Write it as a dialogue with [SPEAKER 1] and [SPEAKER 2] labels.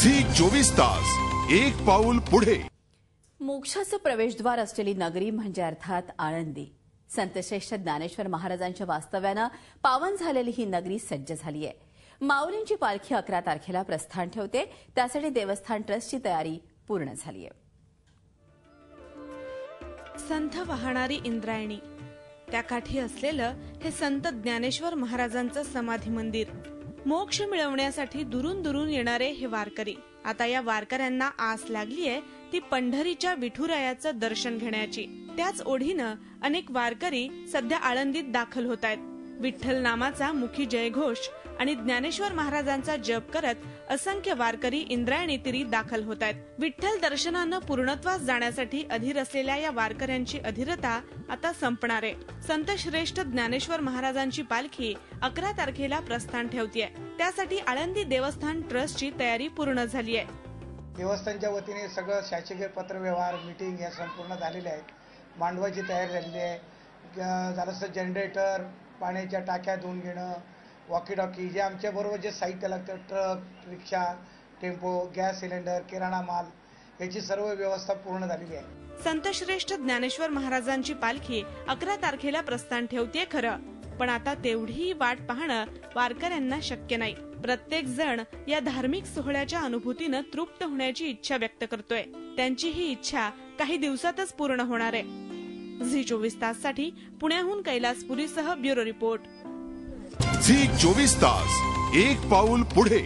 [SPEAKER 1] Zee 24 तास एक पाऊल पुढे।
[SPEAKER 2] मोक्षाचं प्रवेशद्वार असलेली नगरी म्हणजे अर्थात आळंदी। संतश्रेष्ठ ज्ञानेश्वर महाराजांच्या वास्तव्यानं पावन झालेली ही नगरी सज्ज झाली आहे। माऊलींची पालखी 11 तारखेला प्रस्थान ठेवते, त्यासाठी देवस्थान ट्रस्टची तयारी पूर्ण झाली आहे।
[SPEAKER 3] संथ वाहणारी इंद्रायणी, त्या काठी असलेलं हे संत ज्ञानेश्वर महाराजांचं समाधी मंदिर। मोक्ष मिळवण्यासाठी दुरून दुरून येणारे हे वारकरी, आता या वारकऱ्यांना आस लागलीये ती पंढरीच्या विठुरायाचं दर्शन घेण्याची। त्याच ओढीनं अनेक वारकरी सध्या आळंदीत दाखल होत आहेत। विठ्ठल नामाचा मुखी जयघोष आणि ज्ञानेश्वर महाराजांचा जप करत असंख्य वारकरी इंद्रायणी तीरी दाखल होत आहेत। विठ्ठल दर्शनानं पूर्णत्वास जाण्यासाठी अधीर असलेल्या या वारकऱ्यांची अधीरता आता संपणार आहे। संत श्रेष्ठ ज्ञानेश्वर महाराजांची पालखी 11 तारखेला प्रस्थान ठेवतीये, त्यासाठी आळंदी देवस्थान ट्रस्टची तयारी पूर्ण झाली आहे।
[SPEAKER 4] देवस्थानच्या वतीने सगळं शासकीय पत्रव्यवहार मीटिंग या संपूर्ण झालेले आहेत। मांडवाची तयारी झालेली आहे। झालं असं जनरेटर, पाण्याच्या टाक्या धुवून घेणं, वॉकी टॉकी, जे आमच्या बरोबर जे साहित्य लागतं, ट्रक, रिक्षा, टेम्पो, गॅस सिलेंडर, किराणा माल, याची सर्व व्यवस्था पूर्ण झालेली आहे।
[SPEAKER 3] संत श्रेष्ठ ज्ञानेश्वर महाराजांची पालखी 11 तारखेला प्रस्थान ठेवते खरं, पण आता तेवढी वाट पाहणं वारकऱ्यांना शक्य नाही। प्रत्येक जण या धार्मिक सोहळ्याच्या अनुभूतीनं तृप्त होण्याची इच्छा व्यक्त करतोय। त्यांची ही इच्छा काही दिवसातच पूर्ण होणार आहे। झी 24 तास साठी पुण्याहून कैलासपुरीसह ब्युरो रिपोर्ट।
[SPEAKER 1] झी 24 तास एक पाऊल पुढे।